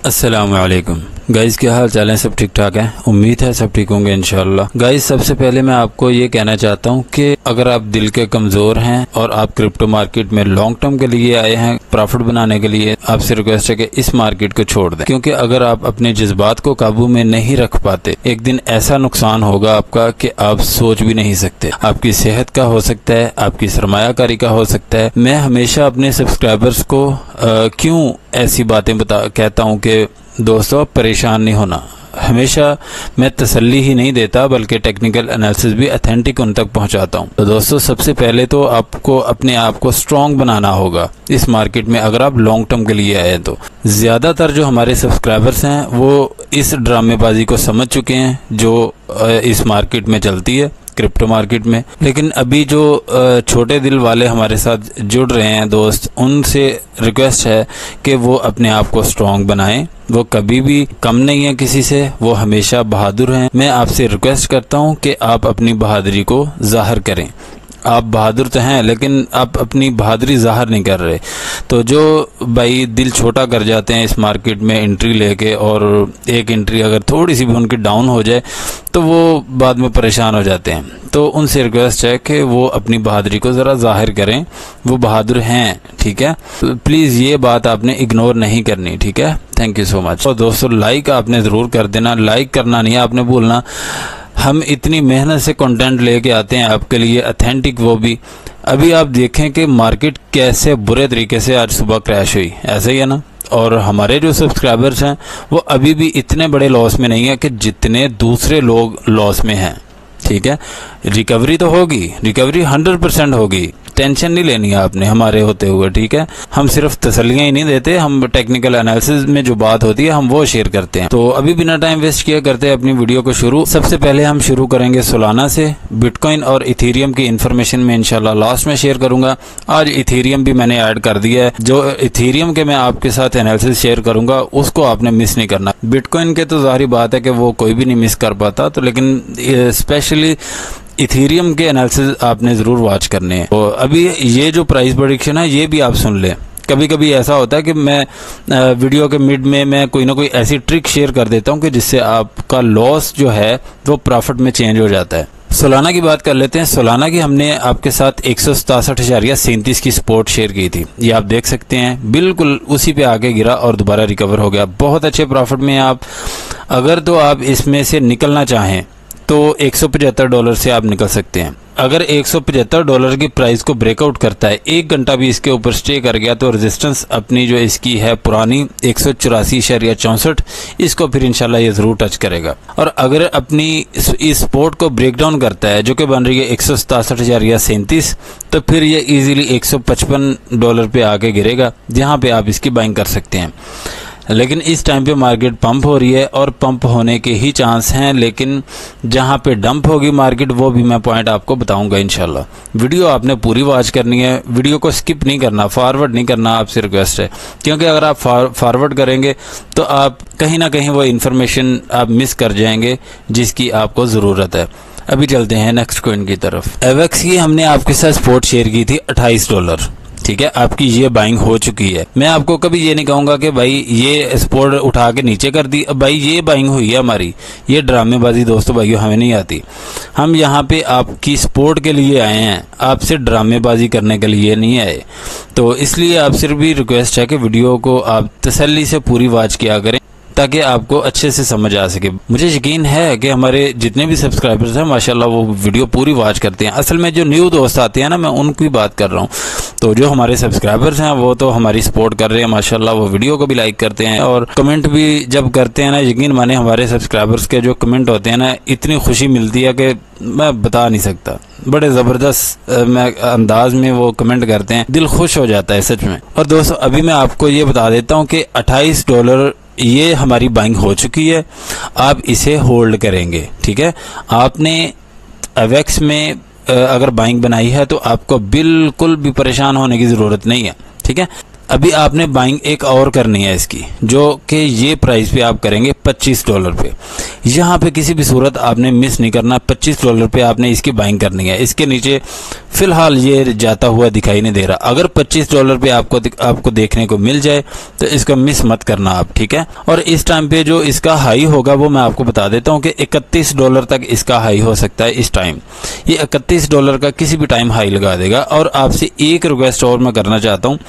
अस्सलामुअलैकुम गाइज़, क्या हाल चाल है? सब ठीक ठाक है? उम्मीद है सब ठीक होंगे इंशाल्लाह। गाइज़, सबसे पहले मैं आपको ये कहना चाहता हूँ कि अगर आप दिल के कमज़ोर हैं और आप क्रिप्टो मार्केट में लॉन्ग टर्म के लिए आए हैं, प्रॉफिट बनाने के लिए, आपसे रिक्वेस्ट है कि इस मार्केट को छोड़ दें, क्योंकि अगर आप अपने जज्बात को काबू में नहीं रख पाते, एक दिन ऐसा नुकसान होगा आपका कि आप सोच भी नहीं सकते। आपकी सेहत का हो सकता है, आपकी सरमायाकारी का हो सकता है। मैं हमेशा अपने सब्सक्राइबर्स को क्यों ऐसी बातें कहता हूँ कि दोस्तों आप परेशान नहीं होना। हमेशा मैं तसल्ली ही नहीं देता बल्कि टेक्निकल एनालिसिस भी ऑथेंटिक उन तक पहुंचाता हूं। तो दोस्तों, सबसे पहले तो आपको अपने आप को स्ट्रांग बनाना होगा इस मार्केट में अगर आप लॉन्ग टर्म के लिए आए तो। ज़्यादातर जो हमारे सब्सक्राइबर्स हैं वो इस ड्रामेबाजी को समझ चुके हैं जो इस मार्केट में चलती है, क्रिप्टो मार्केट में। लेकिन अभी जो छोटे दिल वाले हमारे साथ जुड़ रहे हैं दोस्त, उनसे रिक्वेस्ट है कि वो अपने आप को स्ट्रांग बनाएं। वो कभी भी कम नहीं है किसी से, वो हमेशा बहादुर हैं। मैं आपसे रिक्वेस्ट करता हूं कि आप अपनी बहादुरी को जाहिर करें। आप बहादुर तो हैं लेकिन आप अपनी बहादुरी जाहिर नहीं कर रहे। तो जो भाई दिल छोटा कर जाते हैं इस मार्केट में एंट्री लेके, और एक एंट्री अगर थोड़ी सी भी उनकी डाउन हो जाए तो वो बाद में परेशान हो जाते हैं। तो उनसे रिक्वेस्ट है कि वो अपनी बहादुरी को ज़रा जाहिर करें। वो बहादुर हैं, ठीक है? तो प्लीज़ ये बात आपने इग्नोर नहीं करनी, ठीक है? Thank you so much. और दोस्तों, लाइक आपने ज़रूर कर देना। लाइक करना नहीं आपने भूलना। हम इतनी मेहनत से कंटेंट लेके आते हैं आपके लिए, ऑथेंटिक वो भी। अभी आप देखें कि मार्केट कैसे बुरे तरीके से आज सुबह क्रैश हुई, ऐसे ही है ना? और हमारे जो सब्सक्राइबर्स हैं वो अभी भी इतने बड़े लॉस में नहीं है कि जितने दूसरे लोग लॉस में हैं, ठीक है? रिकवरी तो होगी, रिकवरी 100% होगी, टेंशन नहीं लेनी है आपने हमारे होते हुए, ठीक है? हम सिर्फ तसल्लियां ही नहीं देते, हम टेक्निकल एनालिसिस में जो बात होती है हम वो शेयर करते हैं। तो अभी बिना टाइम वेस्ट किए करते हैं अपनी वीडियो को शुरू। सबसे पहले हम शुरू करेंगे सोलाना से। बिटकॉइन और इथेरियम की इन्फॉर्मेशन में इंशाल्लाह लास्ट में शेयर करूंगा। आज इथेरियम भी मैंने ऐड कर दिया है। जो इथेरियम के मैं आपके साथ एनालिसिस शेयर करूंगा उसको आपने मिस नहीं करना। बिटकॉइन के तो जाहिर बात है कि वो कोई भी नहीं मिस कर पाता, तो लेकिन स्पेशली इथेरियम के एनालिसिस आपने ज़रूर वॉच करने हैं। तो अभी ये जो प्राइस प्रेडिक्शन है ये भी आप सुन लें। कभी कभी ऐसा होता है कि मैं वीडियो के मिड में मैं कोई ना कोई ऐसी ट्रिक शेयर कर देता हूं कि जिससे आपका लॉस जो है वो प्रॉफिट में चेंज हो जाता है। सोलाना की बात कर लेते हैं। सोलाना की हमने आपके साथ 167.37 की सपोर्ट शेयर की थी। ये आप देख सकते हैं, बिल्कुल उसी पे आके गिरा और दोबारा रिकवर हो गया। बहुत अच्छे प्रॉफिट में आप अगर तो आप इसमें से निकलना चाहें तो $175 से आप निकल सकते हैं। अगर $175 की प्राइस को ब्रेकआउट करता है, 1 घंटा भी इसके ऊपर स्टे कर गया, तो रेजिस्टेंस अपनी जो इसकी है पुरानी 184.64, इसको फिर इंशाल्लाह ये जरूर टच करेगा। और अगर अपनी इस सपोर्ट को ब्रेक डाउन करता है जो कि बन रही है 167.37, तो फिर ये इजीली $155 पे आके गिरेगा, जहां पे आप इसकी बाइंग कर सकते हैं। लेकिन इस टाइम पे मार्केट पंप हो रही है और पंप होने के ही चांस हैं, लेकिन जहां पे डंप होगी मार्केट वो भी मैं पॉइंट आपको बताऊंगा इंशाल्लाह। वीडियो आपने पूरी वॉच करनी है, वीडियो को स्किप नहीं करना, फॉरवर्ड नहीं करना, आपसे रिक्वेस्ट है। क्योंकि अगर आप फॉरवर्ड करेंगे तो आप कहीं ना कहीं वो इन्फॉर्मेशन आप मिस कर जाएंगे जिसकी आपको ज़रूरत है। अभी चलते हैं नेक्स्ट कॉइन की तरफ। एवेक्स की हमने आपके साथ सपोर्ट शेयर की थी $28, ठीक है? आपकी ये बाइंग हो चुकी है। मैं आपको कभी ये नहीं कहूंगा कि भाई ये सपोर्ट उठा के नीचे कर दी। भाई ये बाइंग हुई है हमारी, ये ड्रामेबाजी दोस्तों भाइयों हमें नहीं आती। हम यहाँ पे आपकी सपोर्ट के लिए आए हैं, आपसे ड्रामेबाजी करने के लिए नहीं आए। तो इसलिए आपसे भी रिक्वेस्ट है कि वीडियो को आप तसल्ली से पूरी वॉच किया करें ताकि आपको अच्छे से समझ आ सके। मुझे यकीन है कि हमारे जितने भी सब्सक्राइबर्स हैं माशाल्लाह वो वीडियो पूरी वॉच करते हैं। असल में जो न्यू दोस्त आते हैं ना, मैं उनकी बात कर रहा हूँ। तो जो हमारे सब्सक्राइबर्स हैं वो तो हमारी सपोर्ट कर रहे हैं माशाल्लाह, वो वीडियो को भी लाइक करते हैं और कमेंट भी जब करते हैं ना, यकीन माने हमारे सब्सक्राइबर्स के जो कमेंट होते हैं ना, इतनी खुशी मिलती है कि मैं बता नहीं सकता। बड़े ज़बरदस्त अंदाज में वो कमेंट करते हैं, दिल खुश हो जाता है सच में। और दोस्तों, अभी मैं आपको ये बता देता हूँ कि $28 ये हमारी बाइंग हो चुकी है। आप इसे होल्ड करेंगे, ठीक है? आपने एवेक्स में अगर बाइंग बनाई है तो आपको बिल्कुल भी परेशान होने की ज़रूरत नहीं है, ठीक है? अभी आपने बाइंग एक और करनी है इसकी, जो कि ये प्राइस पे आप करेंगे $25 पे। यहाँ पे किसी भी सूरत आपने मिस नहीं करना, $25 पे आपने इसकी बाइंग करनी है। इसके नीचे फिलहाल ये जाता हुआ दिखाई नहीं दे रहा। अगर $25 पे आपको देखने को मिल जाए तो इसका मिस मत करना आप, ठीक है। और इस टाइम पे जो इसका हाई होगा वो मैं आपको बता देता हूँ कि $31 तक इसका हाई हो सकता है। इस टाइम ये $31 का किसी भी टाइम हाई लगा देगा। और आपसे एक रिक्वेस्ट और मैं करना चाहता हूँ,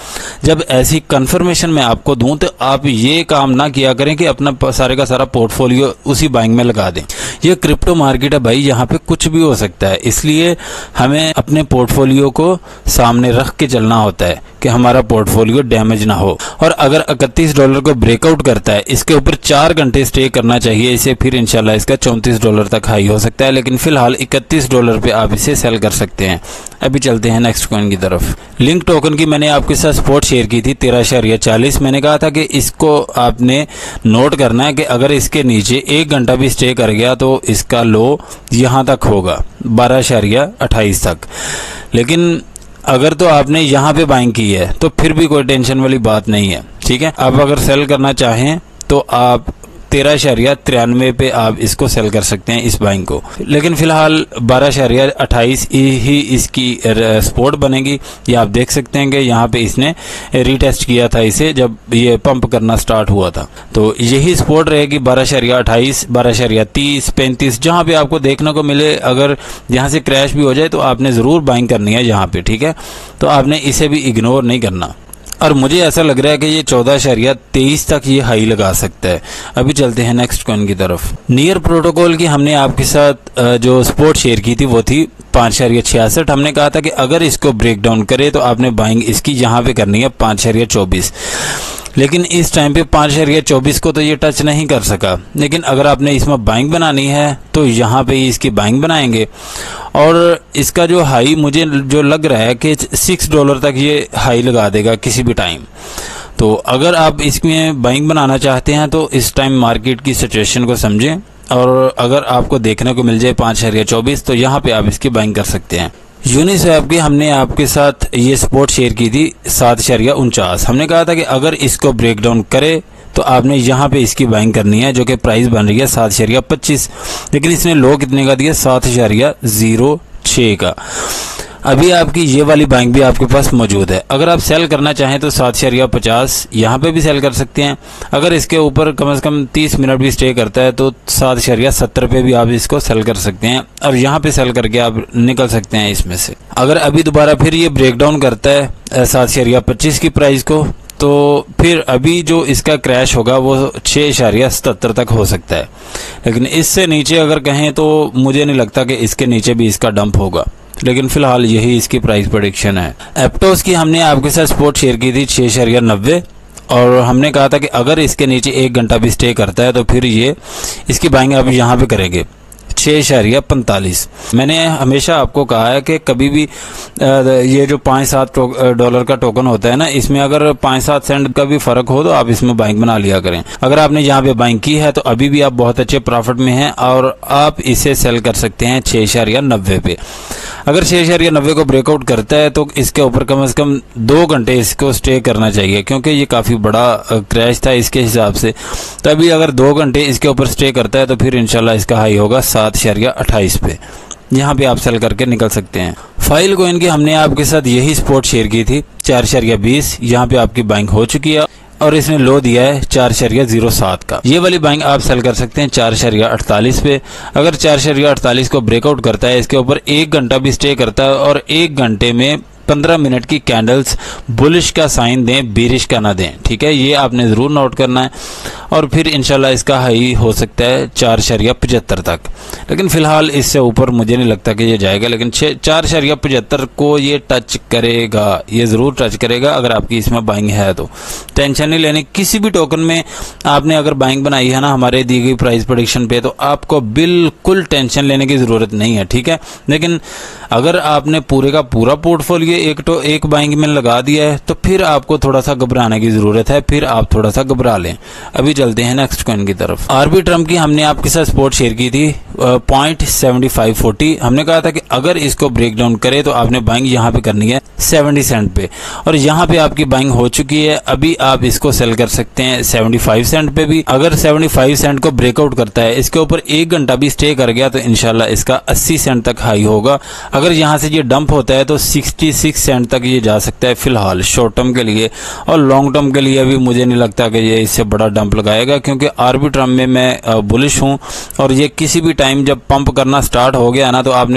जब ऐसी कंफर्मेशन मैं आपको दूं तो आप ये काम ना किया करें कि अपना सारे का सारा पोर्टफोलियो उसी बाइंग में लगा दें। ये क्रिप्टो मार्केट है भाई, यहाँ पे कुछ भी हो सकता है, इसलिए हमें अपने पोर्टफोलियो को सामने रख के चलना होता है कि हमारा पोर्टफोलियो डैमेज ना हो। और अगर $31 को ब्रेकआउट करता है, इसके ऊपर 4 घंटे स्टे करना चाहिए इसे, फिर इंशाल्लाह इसका $34 तक हाई हो सकता है। लेकिन फिलहाल $31 पे आप इसे सेल कर सकते हैं। अभी चलते हैं नेक्स्ट कॉइन की तरफ। लिंक टोकन की मैंने आपके साथ सपोर्ट शेयर की थी 13.40। मैंने कहा था कि इसको आपने नोट करना है कि अगर इसके नीचे 1 घंटा भी स्टे कर गया तो इसका लो यहाँ तक होगा 12.28 तक। लेकिन अगर तो आपने यहाँ पे बाइंग की है तो फिर भी कोई टेंशन वाली बात नहीं है, ठीक है। आप अगर सेल करना चाहें तो आप 13.93 पे आप इसको सेल कर सकते हैं इस बाइंग को। लेकिन फिलहाल 12.28 ही इसकी सपोर्ट बनेगी। ये आप देख सकते हैं कि यहाँ पे इसने रीटेस्ट किया था इसे जब ये पंप करना स्टार्ट हुआ था, तो यही सपोर्ट रहेगी 12.28, 12.30, 35, जहाँ पे आपको देखने को मिले। अगर यहाँ से क्रैश भी हो जाए तो आपने ज़रूर बाइंग करनी है यहाँ पे, ठीक है। तो आपने इसे भी इग्नोर नहीं करना। और मुझे ऐसा लग रहा है कि ये 14.23 तक ये हाई लगा सकता है। अभी चलते हैं नेक्स्ट कॉइन की तरफ। नियर प्रोटोकॉल की हमने आपके साथ जो सपोर्ट शेयर की थी वो थी 5.66। हमने कहा था कि अगर इसको ब्रेक डाउन करे तो आपने बाइंग इसकी यहाँ पे करनी है 5.24। लेकिन इस टाइम पे 5.24 को तो ये टच नहीं कर सका। लेकिन अगर आपने इसमें बाइंग बनानी है तो यहाँ पे इसकी बाइंग बनाएंगे। और इसका जो हाई मुझे जो लग रहा है कि $6 तक ये हाई लगा देगा किसी भी टाइम। तो अगर आप इसमें बाइंग बनाना चाहते हैं तो इस टाइम मार्केट की सिचुएशन को समझें, और अगर आपको देखने को मिल जाए 5.24 तो यहाँ पे आप इसकी बाइंग कर सकते हैं। यूनिस्वैप की हमने आपके साथ ये सपोर्ट शेयर की थी 7.49। हमने कहा था कि अगर इसको ब्रेक डाउन करे तो आपने यहाँ पे इसकी बाइंग करनी है, जो कि प्राइस बन रही है 7.25। लेकिन इसने लो कितने का दिया, 7.06 का। अभी आपकी ये वाली बाइंग भी आपके पास मौजूद है। अगर आप सेल करना चाहें तो 7.50 यहाँ पे भी सेल कर सकते हैं। अगर इसके ऊपर कम से कम 30 मिनट भी स्टे करता है तो 7.70 पे भी आप इसको सेल कर सकते हैं, और यहाँ पे सेल करके आप निकल सकते हैं इसमें से। अगर अभी दोबारा फिर ये ब्रेक डाउन करता है 7.25 की प्राइस को, तो फिर अभी जो इसका क्रैश होगा वो 6.77 तक हो सकता है। लेकिन इससे नीचे अगर कहें तो मुझे नहीं लगता कि इसके नीचे भी इसका डंप होगा। लेकिन फिलहाल यही इसकी प्राइस प्रेडिक्शन है। एप्टोस की हमने आपके साथ सपोर्ट शेयर की थी 6.90, और हमने कहा था कि अगर इसके नीचे 1 घंटा भी स्टे करता है तो फिर ये इसकी बाइंग आप यहाँ पे करेंगे 6.45। मैंने हमेशा आपको कहा है कि कभी भी ये जो $5-7 का टोकन होता है ना, इसमें अगर 5-7 सेंट का भी फर्क हो तो आप इसमें बाइंग बना लिया करें। अगर आपने यहाँ पे बाइंग की है तो अभी भी आप बहुत अच्छे प्रॉफिट में हैं, और आप इसे सेल कर सकते हैं 6.90 पे। अगर 6.90 को ब्रेकआउट करता है तो इसके ऊपर कम से कम 2 घंटे इसको स्टे करना चाहिए, क्योंकि ये काफ़ी बड़ा क्रैश था इसके हिसाब से। तभी अगर 2 घंटे इसके ऊपर स्टे करता है तो फिर इंशाल्लाह इसका हाई होगा 7.28 पे। यहाँ पे आप सेल करके निकल सकते हैं। फाइल कोइन की हमने आपके साथ यही सपोर्ट शेयर की थी 4.20। यहाँ पे आपकी बाइंग हो चुकी है, और इसने लो दिया है 4.07 का। ये वाली बाइंग आप सेल कर सकते हैं 4.48 पे। अगर 4.48 को ब्रेकआउट करता है, इसके ऊपर 1 घंटा भी स्टे करता है, और 1 घंटे में 15 मिनट की कैंडल्स बुलिश का साइन दें, बेरिश का ना दें, ठीक है। ये आपने ज़रूर नोट करना है। और फिर इंशाल्लाह इसका हाई हो सकता है 4.75 तक। लेकिन फिलहाल इससे ऊपर मुझे नहीं लगता कि ये जाएगा, लेकिन 4.75 को ये टच करेगा, ये ज़रूर टच करेगा अगर आपकी इसमें बाइंग है तो। टेंशन नहीं लेनी। किसी भी टोकन में आपने अगर बाइंग बनाई है ना हमारे दी गई प्राइस प्रेडिक्शन पे, तो आपको बिल्कुल टेंशन लेने की ज़रूरत नहीं है, ठीक है। लेकिन अगर आपने पूरे का पूरा पोर्टफोलियो एक बाइंग में लगा दिया है तो फिर आपको थोड़ा सा घबराने की ज़रूरत है, फिर आप थोड़ा सा घबरा लें। अभी चलते हैं नेक्स्ट कॉइन की तरफ। आरबी ट्रम्प की हमने आपके साथ सपोर्ट शेयर की थी 0.7540। हमने कहा था कि अगर इसको ब्रेक डाउन करे तो आपने बाइंग यहाँ पे करनी है 70 सेंट पे, और यहाँ पे आपकी बाइंग हो चुकी है। अभी आप इसको सेल कर सकते हैं 75 सेंट पे भी। अगर 75 सेंट को ब्रेकआउट करता है, इसके ऊपर 1 घंटा भी स्टे कर गया, तो इंशाल्लाह इसका 80 सेंट तक हाई होगा। अगर यहाँ से ये डंप होता है तो 66 सेंट तक ये जा सकता है फिलहाल शॉर्ट टर्म के लिए। और लॉन्ग टर्म के लिए भी मुझे नहीं लगता कि ये इससे बड़ा डंप लगाएगा, क्योंकि आर्बिट्रम में मैं बुलिश हूँ, और ये किसी भी टाइम जब पंप करना स्टार्ट हो गया ना, तो आप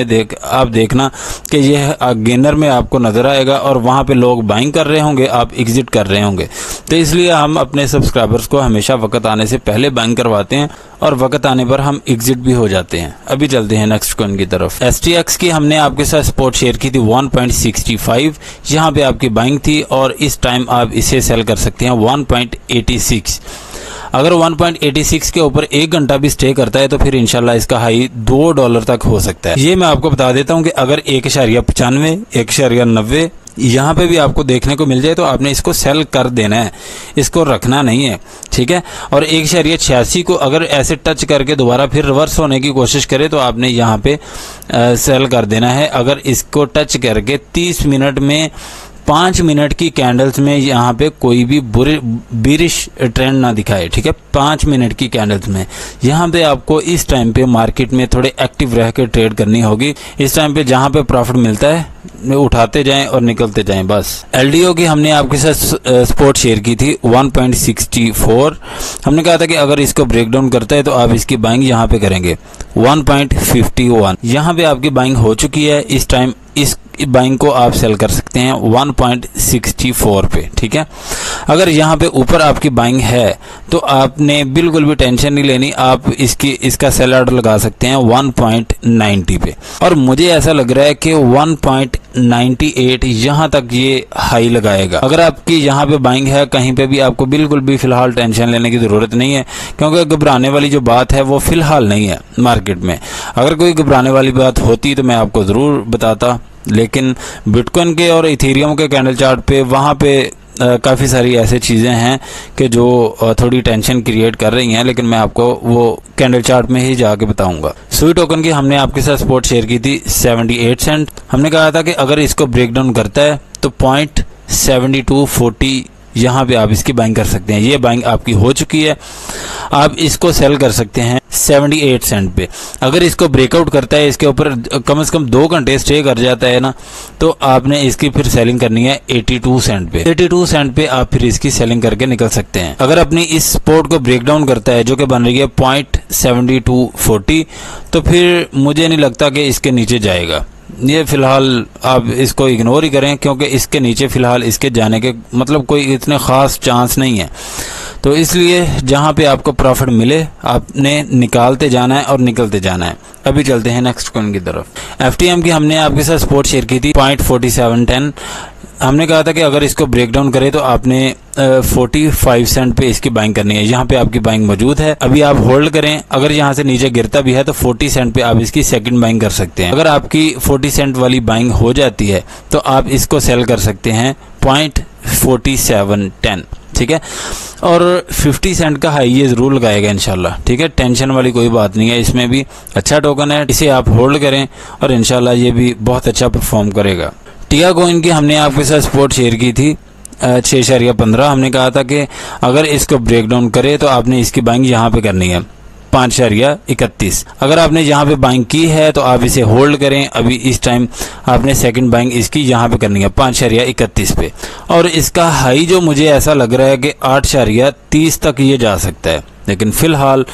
देखना कि ये गेनर में आपको नजर आएगा, और वहाँ पे लोग बाइंग कर रहे होंगे, आप एग्जिट कर रहे होंगे। तो इसलिए हम अपने सब्सक्राइबर्स को हमेशा वक्त आने से पहले बाइंग करवाते हैं, और वक्त आने पर हम एग्जिट भी हो जाते हैं। अभी चलते हैं नेक्स्ट कॉइन की तरफ। STX की हमने आपके साथ सपोर्ट शेयर की थी 1.65, यहाँ पे आपकी बाइंग थी, और इस टाइम आप इसे सेल कर सकते हैं 1.86। अगर 1.86 के ऊपर 1 घंटा भी स्टे करता है तो फिर इंशाल्लाह इसका हाई $2 तक हो सकता है। ये मैं आपको बता देता हूँ कि अगर 1.95, 1.90 यहाँ पे भी आपको देखने को मिल जाए तो आपने इसको सेल कर देना है, इसको रखना नहीं है, ठीक है। और 1.86 को अगर ऐसे टच करके दोबारा फिर रिवर्स होने की कोशिश करे तो आपने यहाँ पे सेल कर देना है। अगर इसको टच करके 30 मिनट में 5 मिनट की कैंडल्स में यहाँ पे कोई भी बिरिश ट्रेंड ना दिखाए, ठीक है, 5 मिनट की कैंडल्स में यहाँ पे आपको इस टाइम पे मार्केट में थोड़े एक्टिव रह के ट्रेड करनी होगी। इस टाइम पे जहाँ पे प्रॉफिट मिलता है उठाते जाएं और निकलते जाएं बस। LDO की हमने आपके साथ सपोर्ट शेयर की थी 1.64। हमने कहा था कि अगर इसको ब्रेक डाउन करता है तो आप इसकी बाइंग यहाँ पे करेंगे 1.51। यहाँ पे आपकी बाइंग हो चुकी है। इस टाइम इस बाइंग को आप सेल कर सकते हैं 1.64 पे, ठीक है। अगर यहाँ पे ऊपर आपकी बाइंग है तो आपने बिल्कुल भी टेंशन नहीं लेनी, आप इसका सेल ऑर्डर लगा सकते हैं 1.90 पे, और मुझे ऐसा लग रहा है कि 1.98 यहाँ तक ये हाई लगाएगा। अगर आपकी यहाँ पे बाइंग है कहीं पे भी, आपको बिल्कुल भी फिलहाल टेंशन लेने की जरूरत नहीं है, क्योंकि घबराने वाली जो बात है वो फिलहाल नहीं है मार्केट में। अगर कोई घबराने वाली बात होती तो मैं आपको जरूर बताता, लेकिन बिटकॉइन के और इथेरियम के कैंडल चार्ट पे वहाँ पे काफ़ी सारी ऐसे चीज़ें हैं कि जो थोड़ी टेंशन क्रिएट कर रही हैं, लेकिन मैं आपको वो कैंडल चार्ट में ही जाके बताऊंगा। सुई टोकन की हमने आपके साथ सपोर्ट शेयर की थी 78 सेंट। हमने कहा था कि अगर इसको ब्रेक डाउन करता है तो 0.7240 यहाँ पे आप इसकी बाइंग कर सकते हैं। ये बाइंग आपकी हो चुकी है, आप इसको सेल कर सकते हैं 78 सेंट पे। अगर इसको ब्रेकआउट करता है, इसके ऊपर कम से कम 2 घंटे स्टे कर जाता है ना, तो आपने इसकी फिर सेलिंग करनी है 82 सेंट पे। 82 सेंट पे आप फिर इसकी सेलिंग करके निकल सकते हैं। अगर अपनी इस सपोर्ट को ब्रेक डाउन करता है जो कि बन रही है 0.7240, तो फिर मुझे नहीं लगता कि इसके नीचे जाएगा। ये फिलहाल आप इसको इग्नोर ही करें, क्योंकि इसके नीचे फिलहाल इसके जाने के मतलब कोई इतने ख़ास चांस नहीं है। तो इसलिए जहाँ पे आपको प्रॉफिट मिले आपने निकालते जाना है और निकलते जाना है। अभी चलते हैं नेक्स्ट कॉइन की तरफ। FTM की हमने आपके साथ सपोर्ट शेयर की थी 0.4710। हमने कहा था कि अगर इसको ब्रेक डाउन करे तो आपने 45 सेंट पे इसकी बाइंग करनी है। यहाँ पे आपकी बाइंग मौजूद है, अभी आप होल्ड करें। अगर यहाँ से नीचे गिरता भी है तो 40 सेंट पे आप इसकी सेकंड बाइंग कर सकते हैं। अगर आपकी 40 सेंट वाली बाइंग हो जाती है तो आप इसको सेल कर सकते हैं 0.4710, ठीक है। और 50 सेंट का हाई ये जरूर लगाएगा इंशाल्लाह, ठीक है। टेंशन वाली कोई बात नहीं है, इसमें भी अच्छा टोकन है, इसे आप होल्ड करें और इंशाल्लाह ये भी बहुत अच्छा परफॉर्म करेगा। टिया कॉइन की हमने आपके साथ सपोर्ट शेयर की थी 6.15। हमने कहा था कि अगर इसको ब्रेक डाउन करे तो आपने इसकी बाइंग यहाँ पे करनी है 5.31। अगर आपने यहाँ पे बाइंग की है तो आप इसे होल्ड करें। अभी इस टाइम आपने सेकंड बाइंग इसकी यहाँ पे करनी है 5.31 पे, और इसका हाई जो मुझे ऐसा लग रहा है कि 8.30 तक ये जा सकता है। लेकिन फिलहाल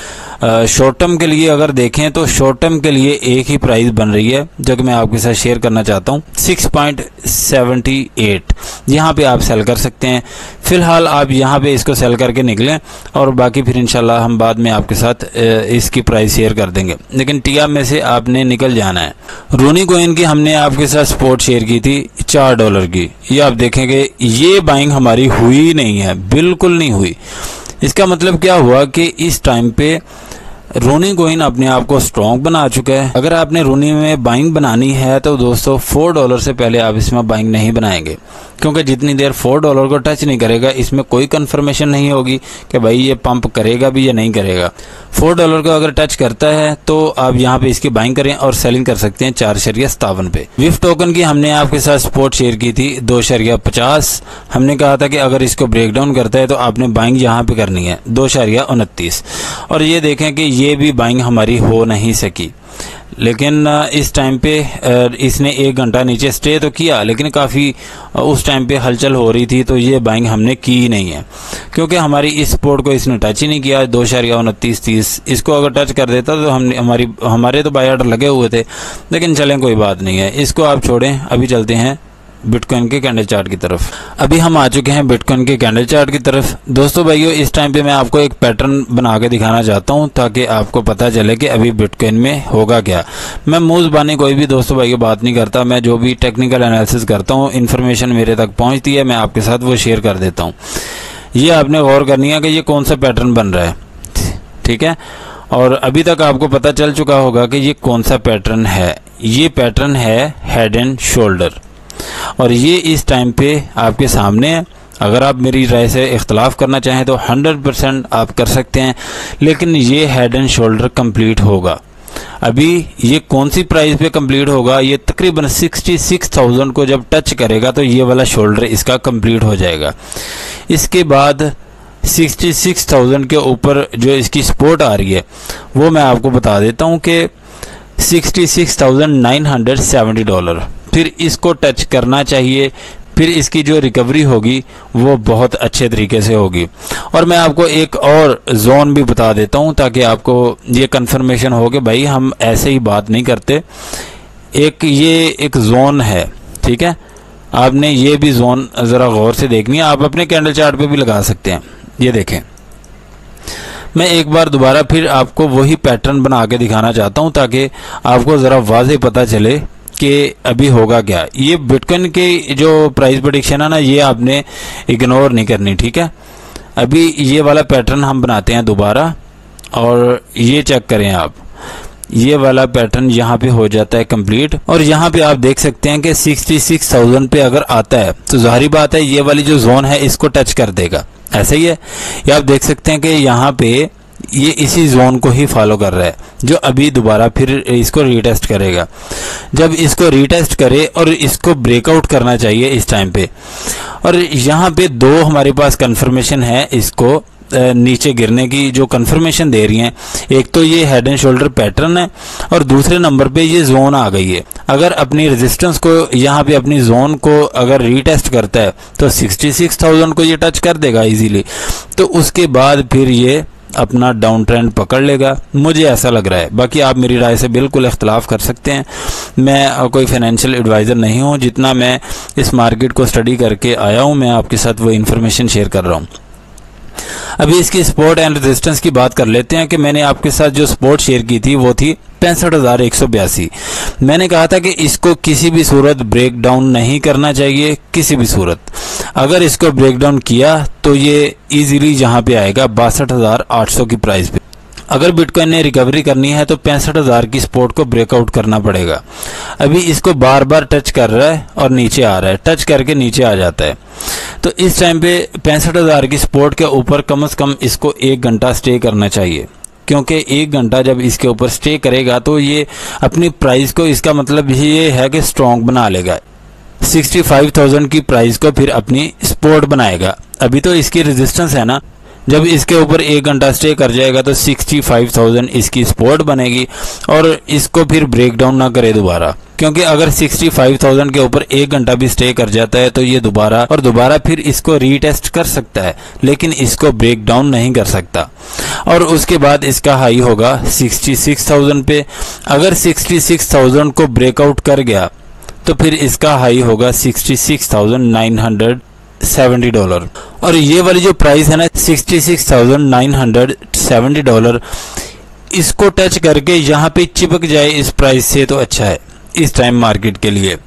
शॉर्ट टर्म के लिए अगर देखें तो शॉर्ट टर्म के लिए एक ही प्राइस बन रही है जो कि मैं आपके साथ शेयर करना चाहता हूँ 6.78। यहाँ पे आप सेल कर सकते हैं। फिलहाल आप यहाँ पे इसको सेल करके निकलें और बाकी फिर इंशाल्लाह हम बाद में आपके साथ इसकी प्राइस शेयर कर देंगे, लेकिन टिया में से आपने निकल जाना है। रूनी कॉइन की हमने आपके साथ सपोर्ट शेयर की थी $4 की। ये आप देखेंगे ये बाइंग हमारी हुई नहीं है, बिल्कुल नहीं हुई। इसका मतलब क्या हुआ कि इस टाइम पे रूनी कॉइन अपने आप को स्ट्रॉन्ग बना चुका है। अगर आपने रूनी में बाइंग बनानी है तो दोस्तों $4 से पहले आप इसमें बाइंग नहीं बनाएंगे, क्योंकि जितनी देर $4 को टच नहीं करेगा इसमें कोई कंफर्मेशन नहीं होगी कि भाई ये पंप करेगा भी या नहीं करेगा। $4 को अगर टच करता है तो आप यहाँ पे इसकी बाइंग करें और सेलिंग कर सकते हैं 4.57 पे। विफ टोकन की हमने आपके साथ सपोर्ट शेयर की थी 2.50। हमने कहा था कि अगर इसको ब्रेक डाउन करता है तो आपने बाइंग यहाँ पे करनी है 2.29, और ये देखें कि ये भी बाइंग हमारी हो नहीं सकी। लेकिन इस टाइम पे इसने 1 घंटा नीचे स्टे तो किया, लेकिन काफ़ी उस टाइम पे हलचल हो रही थी, तो ये बाइंग हमने की ही नहीं है, क्योंकि हमारी इस सपोर्ट को इसने टच ही नहीं किया। 2.29-30 इसको अगर टच कर देता तो हमारे तो बाय ऑर्डर लगे हुए थे, लेकिन चलें कोई बात नहीं है, इसको आप छोड़ें। अभी चलते हैं बिटकॉइन के कैंडल चार्ट की तरफ। अभी हम आ चुके हैं बिटकॉइन के कैंडल चार्ट की तरफ। दोस्तों भाइयों, इस टाइम पे मैं आपको एक पैटर्न बना के दिखाना चाहता हूं ताकि आपको पता चले कि अभी बिटकॉइन में होगा क्या। मैं मुंह ज़बानी कोई भी दोस्तों भाइयों बात नहीं करता, मैं जो भी टेक्निकल एनालिसिस करता हूं, इन्फॉर्मेशन मेरे तक पहुंचती है, मैं आपके साथ वो शेयर कर देता हूँ। ये आपने गौर करनी है कि ये कौन सा पैटर्न बन रहा है, ठीक है। और अभी तक आपको पता चल चुका होगा कि ये कौन सा पैटर्न है। ये पैटर्न है हेड एंड शोल्डर, और ये इस टाइम पे आपके सामने है। अगर आप मेरी राय से इख्तलाफ करना चाहें तो 100% आप कर सकते हैं, लेकिन ये हेड एंड शोल्डर कंप्लीट होगा। अभी ये कौन सी प्राइस पे कंप्लीट होगा, ये तकरीबन 66,000 को जब टच करेगा तो ये वाला शोल्डर इसका कंप्लीट हो जाएगा। इसके बाद 66,000 के ऊपर जो इसकी सपोर्ट आ रही है वो मैं आपको बता देता हूँ कि $66,970। फिर इसको टच करना चाहिए, फिर इसकी जो रिकवरी होगी वो बहुत अच्छे तरीके से होगी। और मैं आपको एक और जोन भी बता देता हूं ताकि आपको ये कंफर्मेशन हो कि भाई हम ऐसे ही बात नहीं करते। ये एक जोन है, ठीक है। आपने ये भी जोन ज़रा गौर से देखनी है, आप अपने कैंडल चार्ट पे भी लगा सकते हैं। ये देखें, मैं एक बार दोबारा फिर आपको वही पैटर्न बना के दिखाना चाहता हूं ताकि आपको ज़रा वाज़े पता चले कि अभी होगा क्या। ये बिटकॉइन के जो प्राइस प्रेडिक्शन है ना, ये आपने इग्नोर नहीं करनी, ठीक है। अभी ये वाला पैटर्न हम बनाते हैं दोबारा, और ये चेक करें आप, ये वाला पैटर्न यहाँ पे हो जाता है कंप्लीट, और यहाँ पे आप देख सकते हैं कि 66,000 पे अगर आता है तो जाहिर बात है ये वाली जो जोन है इसको टच कर देगा। ऐसा ही है, ये आप देख सकते हैं कि यहाँ पे ये इसी जोन को ही फॉलो कर रहा है, जो अभी दोबारा फिर इसको रीटेस्ट करेगा। जब इसको रीटेस्ट करे और इसको ब्रेकआउट करना चाहिए इस टाइम पे, और यहाँ पे दो हमारे पास कंफर्मेशन है इसको नीचे गिरने की जो कंफर्मेशन दे रही हैं। एक तो ये हेड एंड शोल्डर पैटर्न है, और दूसरे नंबर पे ये जोन आ गई है। अगर अपनी रेजिस्टेंस को यहाँ पे अपनी जोन को अगर रीटेस्ट करता है तो 66,000 को ये टच कर देगा इजीली, तो उसके बाद फिर ये अपना डाउन ट्रेंड पकड़ लेगा, मुझे ऐसा लग रहा है। बाकी आप मेरी राय से बिल्कुल इख्तलाफ कर सकते हैं, मैं कोई फाइनेंशियल एडवाइज़र नहीं हूँ। जितना मैं इस मार्केट को स्टडी करके आया हूँ मैं आपके साथ वो इन्फॉर्मेशन शेयर कर रहा हूँ। अभी इसकी सपोर्ट एंड रेजिस्टेंस की बात कर लेते हैं कि मैंने आपके साथ जो सपोर्ट शेयर की थी वो थी 65,182। मैंने कहा था कि इसको किसी भी सूरत ब्रेक डाउन नहीं करना चाहिए, किसी भी सूरत। अगर इसको ब्रेक डाउन किया तो ये इजीली यहाँ पे आएगा 62,800 की प्राइस पे। अगर बिटकॉइन ने रिकवरी करनी है तो 65,000 की सपोर्ट को ब्रेकआउट करना पड़ेगा। अभी इसको बार बार टच कर रहा है और नीचे आ रहा है, टच करके नीचे आ जाता है। तो इस टाइम पे 65,000 की सपोर्ट के ऊपर कम से कम इसको 1 घंटा स्टे करना चाहिए, क्योंकि 1 घंटा जब इसके ऊपर स्टे करेगा तो ये अपनी प्राइस को, इसका मतलब ये है कि स्ट्रॉन्ग बना लेगा। 65,000 की प्राइस को फिर अपनी सपोर्ट बनाएगा। अभी तो इसकी रेजिस्टेंस है ना, जब इसके ऊपर 1 घंटा स्टे कर जाएगा तो 65,000 इसकी सपोर्ट बनेगी, और इसको फिर ब्रेक डाउन ना करे दोबारा, क्योंकि अगर 65,000 के ऊपर 1 घंटा भी स्टे कर जाता है तो ये दोबारा फिर इसको रीटेस्ट कर सकता है, लेकिन इसको ब्रेक डाउन नहीं कर सकता। और उसके बाद इसका हाई होगा 66,000 पे। अगर 66,000 को ब्रेकआउट कर गया तो फिर इसका हाई होगा $66,970। और ये वाली जो प्राइस है ना $66,970, इसको टच करके यहाँ पे चिपक जाए इस प्राइस से तो अच्छा है इस टाइम मार्केट के लिए।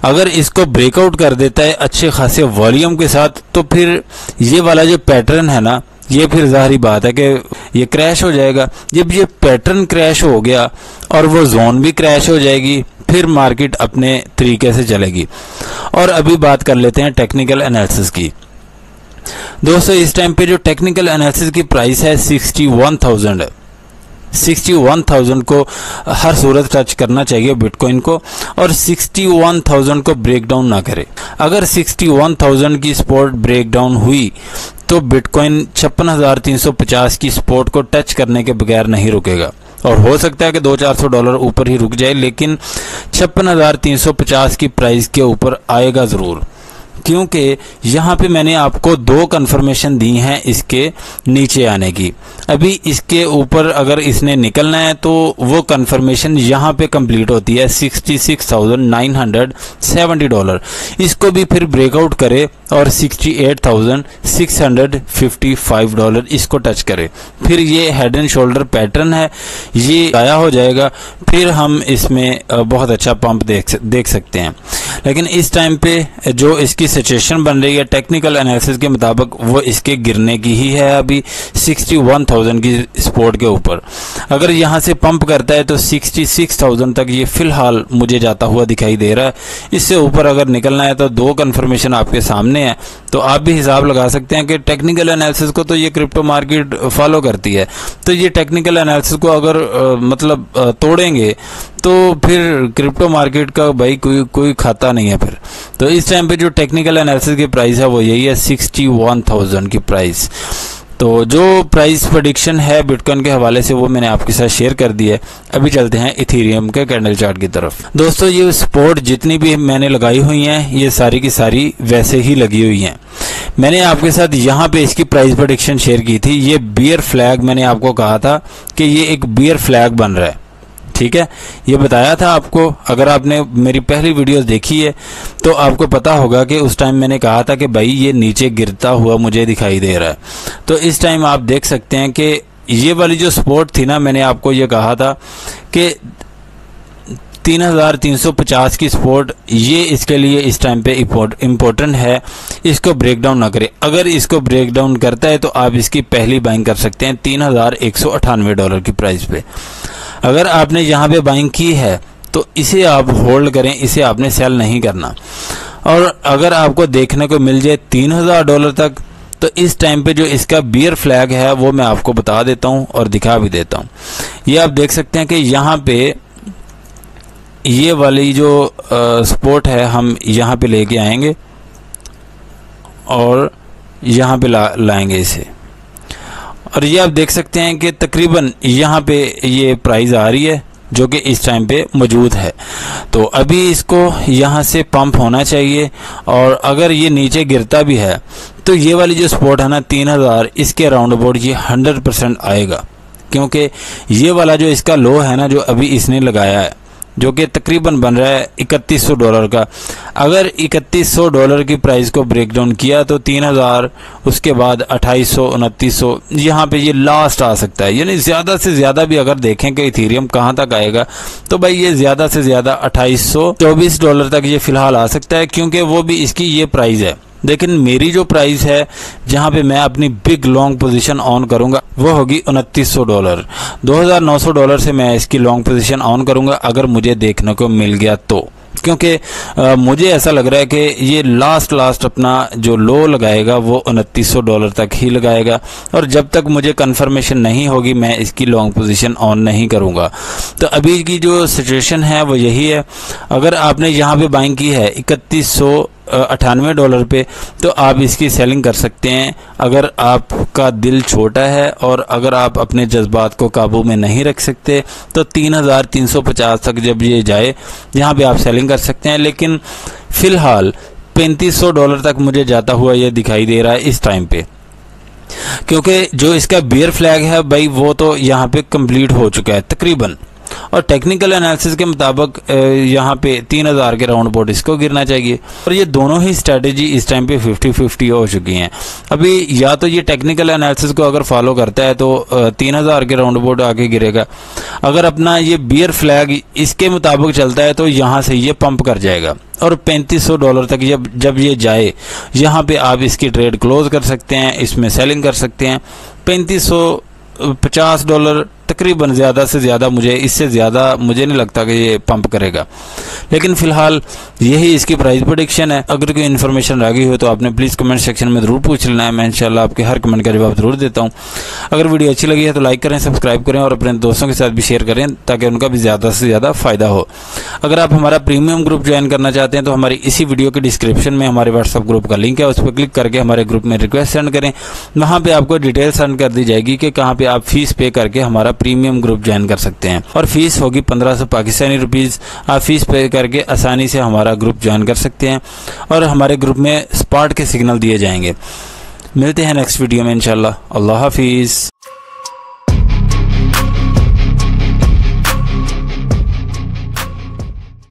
अगर इसको ब्रेकआउट कर देता है अच्छे खासे वॉल्यूम के साथ तो फिर ये वाला जो पैटर्न है ना, ये फिर जाहिर बात है कि ये क्रैश हो जाएगा। जब ये पैटर्न क्रैश हो गया और वो जोन भी क्रैश हो जाएगी, फिर मार्केट अपने तरीके से चलेगी। और अभी बात कर लेते हैं टेक्निकल एनालिसिस की। दोस्तों इस टाइम पे जो टेक्निकल एनालिसिस की प्राइस है 61,000 है। 61,000 को हर सूरत टच करना चाहिए बिटकॉइन को, और 61,000 को ब्रेक डाउन ना करे। अगर 61,000 की सपोर्ट ब्रेक डाउन हुई तो बिटकॉइन 56,350 की सपोर्ट को टच करने के बगैर नहीं रुकेगा, और हो सकता है कि $200-400 ऊपर ही रुक जाए, लेकिन 56,350 की प्राइस के ऊपर आएगा ज़रूर। क्योंकि यहाँ पे मैंने आपको 2 कंफर्मेशन दी हैं इसके नीचे आने की। अभी इसके ऊपर अगर इसने निकलना है तो वो कंफर्मेशन यहाँ पे कंप्लीट होती है $66,970। इसको भी फिर ब्रेकआउट करे और $68,655 इसको टच करे, फिर ये हेड एंड शोल्डर पैटर्न है, ये आया हो जाएगा, फिर हम इसमें बहुत अच्छा पंप देख सकते हैं। लेकिन इस टाइम पे जो इसकी सिचुएशन बन रही है टेक्निकल एनालिसिस के मुताबिक, वो इसके गिरने की ही है अभी 61,000 की सपोर्ट के ऊपर। अगर यहाँ से पंप करता है तो 66,000 तक ये फिलहाल मुझे जाता हुआ दिखाई दे रहा है। इससे ऊपर अगर निकलना है तो 2 कंफर्मेशन आपके सामने है, तो आप भी हिसाब लगा सकते हैं कि टेक्निकल एनालिसिस को तो ये क्रिप्टो मार्केट फॉलो करती है, तो ये टेक्निकल एनालिसिस को अगर तोड़ेंगे तो फिर क्रिप्टो मार्केट का भाई कोई खाता नहीं है फिर। तो इस टाइम पे जो टेक्निकल एनालिसिस की प्राइस है वो यही है 61,000 की प्राइस। तो जो प्राइस प्रेडिक्शन है बिटकॉइन के हवाले से वो मैंने आपके साथ शेयर कर दी है। अभी चलते हैं इथेरियम के कैंडल चार्ट की तरफ। दोस्तों ये सपोर्ट जितनी भी मैंने लगाई हुई हैं ये सारी की सारी वैसे ही लगी हुई हैं। मैंने आपके साथ यहाँ पे इसकी प्राइस प्रेडिक्शन शेयर की थी। ये बियर फ्लैग मैंने आपको कहा था कि ये एक बियर फ्लैग बन रहा है, ठीक है, ये बताया था आपको। अगर आपने मेरी पहली वीडियोस देखी है तो आपको पता होगा कि उस टाइम मैंने कहा था कि भाई ये नीचे गिरता हुआ मुझे दिखाई दे रहा है। तो इस टाइम आप देख सकते हैं कि ये वाली जो सपोर्ट थी ना, मैंने आपको ये कहा था कि 3,350 की सपोर्ट, ये इसके लिए इस टाइम पे इम्पोर्टेंट है, इसको ब्रेक डाउन ना करे। अगर इसको ब्रेक डाउन करता है तो आप इसकी पहली बाइंग कर सकते हैं $3,198 की प्राइस पे। अगर आपने यहाँ पे बाइंग की है तो इसे आप होल्ड करें, इसे आपने सेल नहीं करना। और अगर आपको देखने को मिल जाए $3,000 तक, तो इस टाइम पे जो इसका बियर फ्लैग है वो मैं आपको बता देता हूँ और दिखा भी देता हूँ। ये आप देख सकते हैं कि यहाँ पे ये वाली जो सपोर्ट है हम यहाँ पे लेके आएंगे और यहाँ पे लाएंगे इसे, और ये आप देख सकते हैं कि तकरीबन यहाँ पे ये प्राइस आ रही है जो कि इस टाइम पे मौजूद है। तो अभी इसको यहाँ से पंप होना चाहिए, और अगर ये नीचे गिरता भी है तो ये वाली जो सपोर्ट है ना 3,000, इसके राउंड अबाउट ये 100% आएगा। क्योंकि ये वाला जो इसका लो है ना जो अभी इसने लगाया है, जो कि तकरीबन बन रहा है $3,100 का, अगर $3,100 की प्राइस को ब्रेक डाउन किया तो 3,000, उसके बाद 2,800, 2,900, यहाँ पे ये लास्ट आ सकता है। यानी ज़्यादा से ज़्यादा भी अगर देखें कि इथेरियम कहाँ तक आएगा तो भाई ये ज़्यादा से ज़्यादा $2,824 तक ये फ़िलहाल आ सकता है, क्योंकि वो भी इसकी ये प्राइस है। लेकिन मेरी जो प्राइस है जहाँ पे मैं अपनी बिग लॉन्ग पोजीशन ऑन करूँगा वो होगी $2,900। $2,900 से मैं इसकी लॉन्ग पोजीशन ऑन करूँगा अगर मुझे देखने को मिल गया तो, क्योंकि मुझे ऐसा लग रहा है कि ये लास्ट अपना जो लो लगाएगा वो $2,900 तक ही लगाएगा, और जब तक मुझे कंफर्मेशन नहीं होगी मैं इसकी लॉन्ग पोजीशन ऑन नहीं करूँगा। तो अभी की जो सिचुएशन है वो यही है। अगर आपने यहाँ पे बाइंग की है $3,198 पे, तो आप इसकी सेलिंग कर सकते हैं। अगर आपका दिल छोटा है और अगर आप अपने जज्बात को काबू में नहीं रख सकते तो 3,350 तक जब ये जाए यहाँ पे आप सेलिंग कर सकते हैं। लेकिन फ़िलहाल $3,500 तक मुझे जाता हुआ ये दिखाई दे रहा है इस टाइम पे, क्योंकि जो इसका बियर फ्लैग है भाई वो तो यहाँ पे कंप्लीट हो चुका है तकरीबन, और टेक्निकल एनालिसिस के मुताबिक यहाँ पे 3,000 के राउंड अबाउट इसको गिरना चाहिए। और ये दोनों ही स्ट्रेटेजी इस टाइम पे 50-50 हो चुकी हैं। अभी या तो ये टेक्निकल एनालिसिस को अगर फॉलो करता है तो 3,000 के राउंड अबाउट आके गिरेगा। अगर अपना ये बियर फ्लैग इसके मुताबिक चलता है तो यहाँ से ये पंप कर जाएगा, और $3500 तक जब ये जाए, यहाँ पे आप इसकी ट्रेड क्लोज कर सकते हैं, इसमें सेलिंग कर सकते हैं। $3550 तकरीबन, ज़्यादा से ज़्यादा इससे ज़्यादा मुझे नहीं लगता कि ये पंप करेगा। लेकिन फ़िलहाल यही इसकी प्राइस प्रेडिक्शन है। अगर कोई इन्फॉर्मेशन रह गई हो तो आपने प्लीज़ कमेंट सेक्शन में ज़रूर पूछ लेना है, मैं इंशाल्लाह आपके हर कमेंट का जवाब ज़रूर देता हूँ। अगर वीडियो अच्छी लगी है तो लाइक करें, सब्सक्राइब करें और अपने दोस्तों के साथ भी शेयर करें ताकि उनका भी ज़्यादा से ज़्यादा फ़ायदा हो। अगर आप हमारा प्रीमियम ग्रुप ज्वाइन करना चाहते हैं तो हमारी इसी वीडियो के डिस्क्रिप्शन में हमारे व्हाट्सअप ग्रुप का लिंक है, उस पर क्लिक करके हमारे ग्रुप में रिक्वेस्ट सेंड करें। वहाँ पर आपको डिटेल सेंड कर दी जाएगी कि कहाँ पर आप फीस पे करके हमारा प्रीमियम ग्रुप ज्वाइन कर सकते हैं। और फीस होगी 1500 पाकिस्तानी रुपीज़। आप फीस पे करके आसानी से हमारा ग्रुप ज्वाइन कर सकते हैं और हमारे ग्रुप में स्पॉट के सिग्नल दिए जाएंगे। मिलते हैं नेक्स्ट वीडियो में इंशाल्लाह। अल्लाह हाफिज़।